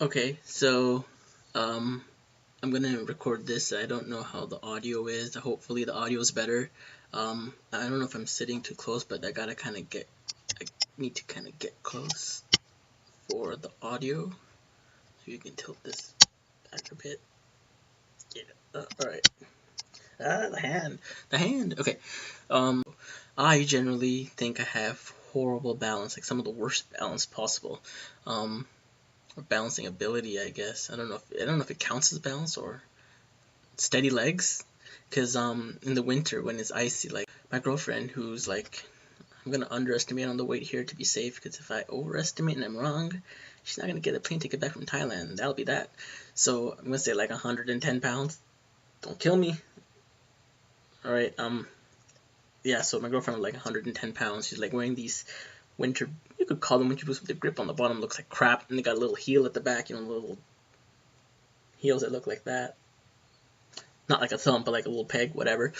Okay, so I'm gonna record this. I don't know how the audio is. Hopefully the audio is better. I don't know if I'm sitting too close, but I need to kind of get close for the audio. So you can tilt this back a bit. Yeah. All right. The hand. Okay. I generally think I have horrible balance, like some of the worst balance possible. Um, or balancing ability, I guess. I don't know if it counts as balance or steady legs, because in the winter when it's icy, like my girlfriend, who's like, I'm gonna underestimate on the weight here to be safe, because if I overestimate and I'm wrong, she's not gonna get a plane ticket back from Thailand. That'll be that. So I'm gonna say like 110 pounds. Don't kill me. All right. Yeah. So my girlfriend was like 110 pounds. She's like wearing these winter. You could call them winter boots, with the grip on the bottom looks like crap, and they got a little heel at the back. Little heels that look like that. Not like a thumb, but like a little peg, whatever.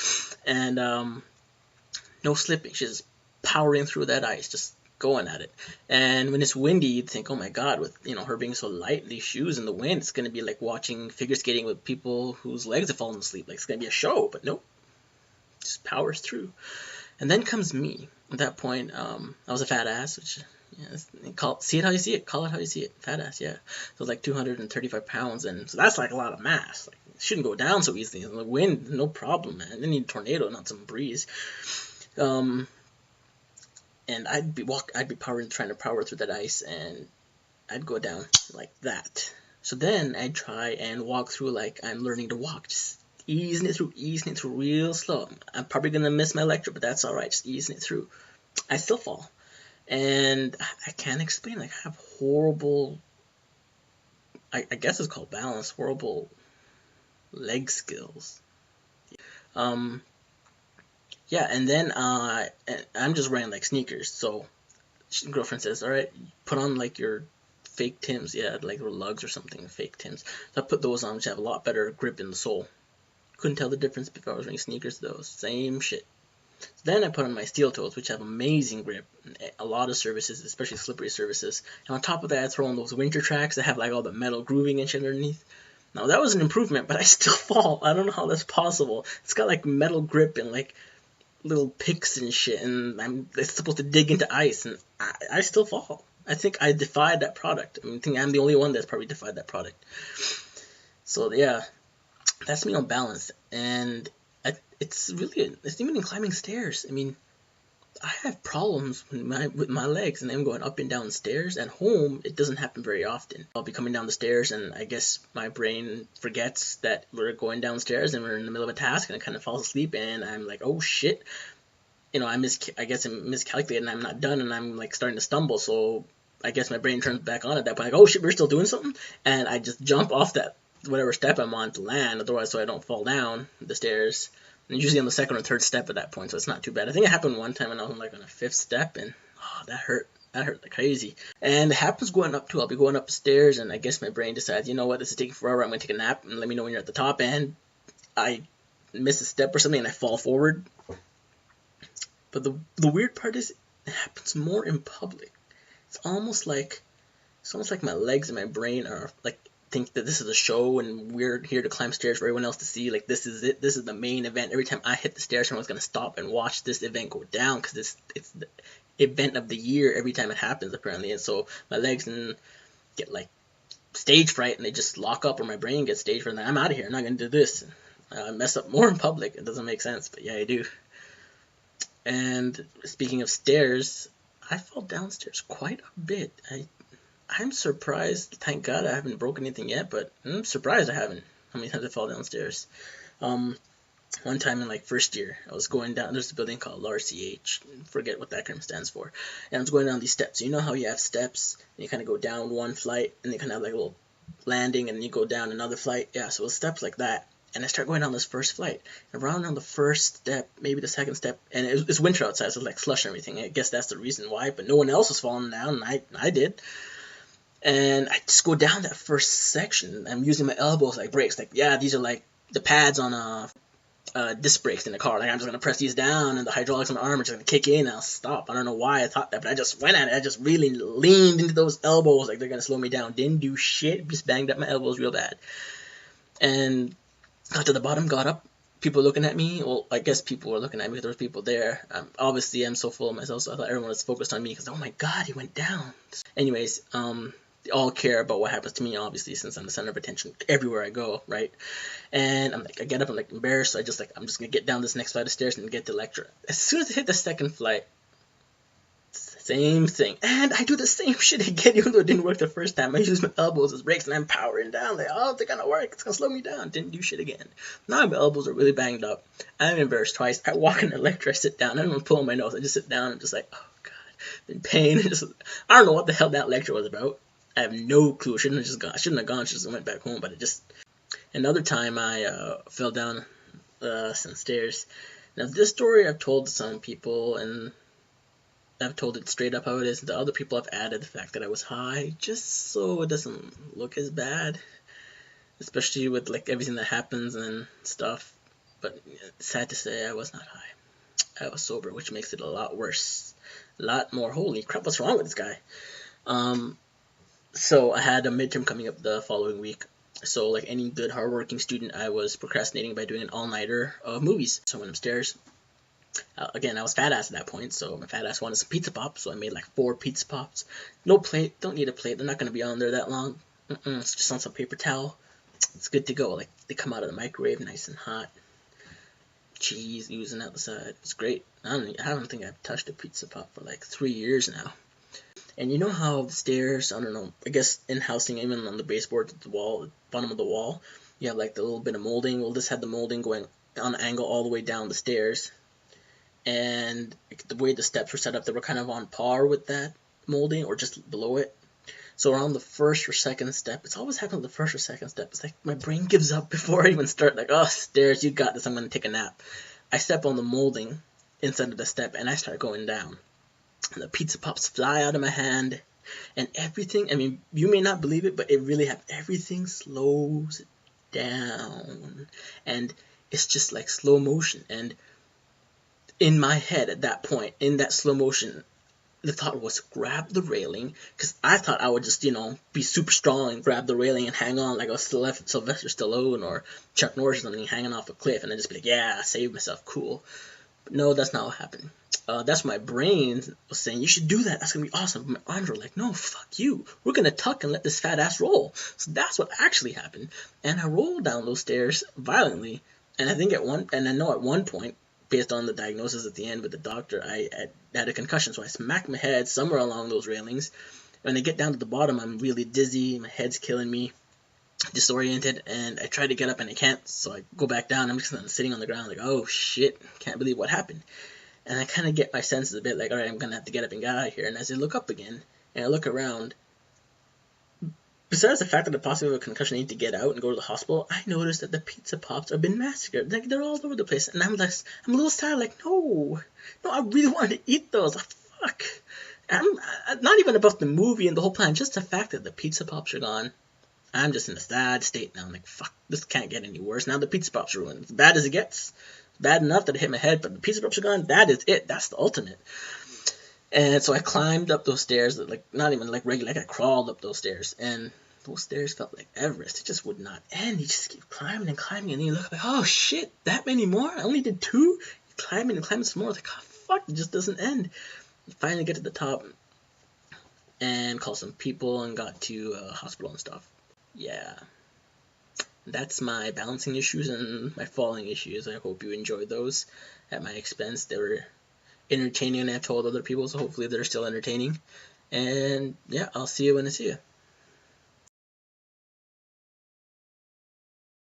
And no slipping. She's powering through that ice, just going at it. And when it's windy, you'd think, oh my god, with her being so light, these shoes in the wind, it's gonna be like watching figure skating with people whose legs have fallen asleep. Like it's gonna be a show, but nope, just powers through. And then comes me. At that point, I was a fat ass, which see it how you see it. Call it how you see it. Fat ass, yeah. So like 235 pounds, and so that's like a lot of mass. Like it shouldn't go down so easily. And the wind, no problem, man. They need a tornado, not some breeze. Um, and I'd be trying to power through that ice, and I'd go down like that. So then I'd try and walk through like I'm learning to walk, just easing it through real slow. I'm probably gonna miss my lecture, but that's all right. Just easing it through. I still fall, and I can't explain. Like I have horrible, I guess it's called balance. Horrible leg skills. Um, yeah, and then I'm just wearing like sneakers. So girlfriend says, "All right, put on like your fake Tims, yeah, like lugs or something, fake Tims." So I put those on, which have a lot better grip in the sole. Couldn't tell the difference if I was wearing sneakers though. Same shit. So then I put on my steel toes, which have amazing grip, a lot of surfaces, especially slippery surfaces. And on top of that, I throw on those winter tracks that have like all the metal grooving and shit underneath. Now that was an improvement, but I still fall. I don't know how that's possible. It's got like metal grip and like little picks and shit, and it's supposed to dig into ice, and I still fall. I think I defied that product. I think I'm the only one that's probably defied that product. So yeah, that's me on balance, and it's even in climbing stairs. I mean, I have problems with my legs and them going up and down stairs. At home, it doesn't happen very often. I'll be coming down the stairs, and I guess my brain forgets that we're going downstairs and we're in the middle of a task, and it kind of falls asleep, and I'm like, oh shit. I guess I'm miscalculating, and I'm not done, and I'm like starting to stumble. So I guess my brain turns back on at that point, like, oh shit, we're still doing something, and I just jump off that whatever step I'm on to land, otherwise, so I don't fall down the stairs. And usually on the second or third step at that point, so it's not too bad. I think it happened one time when I was like on a fifth step, and that hurt. That hurt like crazy. And it happens going up too. I'll be going up the stairs, and I guess my brain decides, you know what, this is taking forever. I'm gonna take a nap, and let me know when you're at the top. And I miss a step or something, and I fall forward. But the weird part is, it happens more in public. It's almost like my legs and my brain are like think that this is a show and we're here to climb stairs for everyone else to see. Like this is it. This is the main event. Every time I hit the stairs, someone's gonna stop and watch this event go down because it's the event of the year every time it happens apparently. And so my legs get like stage fright and they just lock up, or my brain gets stage fright. And I'm out of here. I'm not gonna do this. I mess up more in public. It doesn't make sense, but yeah, I do. And speaking of stairs, I fall downstairs quite a bit. I'm surprised. Thank God I haven't broken anything yet, but I'm surprised I haven't. How many times I fall downstairs? One time in like first year, I was going down. There's a building called RCH. Forget what that acronym stands for. And I was going down these steps. You know how you have steps, and you kind of go down one flight, and they kind of have like a little landing, and then you go down another flight. Yeah, so it was steps like that. And I start going down this first flight. And around on the first step, maybe the second step, and it's winter outside, so it's like slush and everything. I guess that's the reason why. But no one else was falling down, and I did. And I just go down that first section. I'm using my elbows like brakes. Like, yeah, these are like the pads on disc brakes in the car. Like, I'm just gonna press these down, and the hydraulics on my arm are just gonna kick in, and I'll stop. I don't know why I thought that, but I just went at it. I just really leaned into those elbows, like they're gonna slow me down. Didn't do shit. Just banged up my elbows real bad. And got to the bottom, got up. People looking at me. Well, I guess people were looking at me. There was people there. Obviously, I'm so full of myself, so I thought everyone was focused on me because, oh my god, he went down. Anyways, they all care about what happens to me, obviously, since I'm the center of attention everywhere I go, right? And I'm like, I get up, I'm like embarrassed, so I'm just gonna get down this next flight of stairs and get the lecture. As soon as I hit the second flight, same thing. And I do the same shit again, even though it didn't work the first time. I use my elbows as brakes and I'm powering down, like, oh, they're gonna work, it's gonna slow me down. Didn't do shit again. Now my elbows are really banged up. I'm embarrassed twice. I walk in the lecture, I sit down, I don't even pull on my nose, I just sit down, I'm just like, oh god, in pain. I don't know what the hell that lecture was about. I have no clue. I shouldn't have gone, just went back home, but it just... Another time I fell down some stairs. Now this story I've told to some people, and I've told it straight up how it is. The other people have added the fact that I was high, just so it doesn't look as bad, especially with like everything that happens and stuff. But sad to say, I was not high. I was sober, which makes it a lot worse. A lot more. Holy crap, what's wrong with this guy? So I had a midterm coming up the following week. So like any good hardworking student, I was procrastinating by doing an all-nighter of movies. So I went upstairs. Again, I was fat ass at that point, so my fat ass wanted some pizza pops, so I made like 4 pizza pops. No plate, don't need a plate, they're not going to be on there that long. It's just on some paper towel. It's good to go. Like, they come out of the microwave nice and hot. Cheese oozing out the side. It's great. I don't think I've touched a pizza pop for like 3 years now. And you know how the stairs, I don't know, I guess in housing, even on the baseboard at the wall, the bottom of the wall, you have like the little bit of molding. Well, this had the molding going on an angle all the way down the stairs. And the way the steps were set up, they were kind of on par with that molding or just below it. So around the first or second step, it's always happened with the first or second step. It's like my brain gives up before I even start. Like, oh, stairs, you got this. I'm going to take a nap. I step on the molding inside of the step, and I start going down. And the pizza pops fly out of my hand, and everything, I mean, you may not believe it, but it really happened. Everything slows down, and it's just like slow motion. And in my head at that point, in that slow motion, the thought was grab the railing, because I thought I would just, be super strong and grab the railing and hang on like I was Sylvester Stallone or Chuck Norris or something, hanging off a cliff, and then just be like, yeah, I saved myself, cool. But no, that's not what happened. That's my brain was saying, you should do that, that's going to be awesome. But my arms were like, no, fuck you. We're going to tuck and let this fat ass roll. So that's what actually happened. And I rolled down those stairs violently. And I know at one point, based on the diagnosis at the end with the doctor, I had a concussion. So I smacked my head somewhere along those railings. When I get down to the bottom, I'm really dizzy. My head's killing me. Disoriented, and I try to get up and I can't, so I go back down. I'm just sitting on the ground like, oh shit, can't believe what happened. And I kind of get my senses a bit like, alright, I'm gonna have to get up and get out of here. And as I look up again and I look around, besides the fact that I possibly have a concussion, I need to get out and go to the hospital, I noticed that the pizza pops have been massacred. Like, they're all over the place, and I'm a little sad, like, no, I really wanted to eat those. Like, fuck. I'm not even about the movie and the whole plan, just the fact that the pizza pops are gone. I'm just in a sad state now. I'm like, fuck, this can't get any worse. Now the pizza pops are ruined. As bad as it gets. Bad enough that it hit my head, but the pizza pops are gone. That is it. That's the ultimate. And so I climbed up those stairs, like not even like regular, like I crawled up those stairs. And those stairs felt like Everest. It just would not end. You just keep climbing and climbing, and then you look like, oh shit, that many more? I only did 2? You're climbing and climbing some more. Like, oh fuck, it just doesn't end. You finally get to the top and call some people and got to a hospital and stuff. Yeah, that's my balancing issues and my falling issues. I hope you enjoyed those at my expense. They were entertaining, and I've told other people, so hopefully they're still entertaining. And yeah, I'll see you when I see you.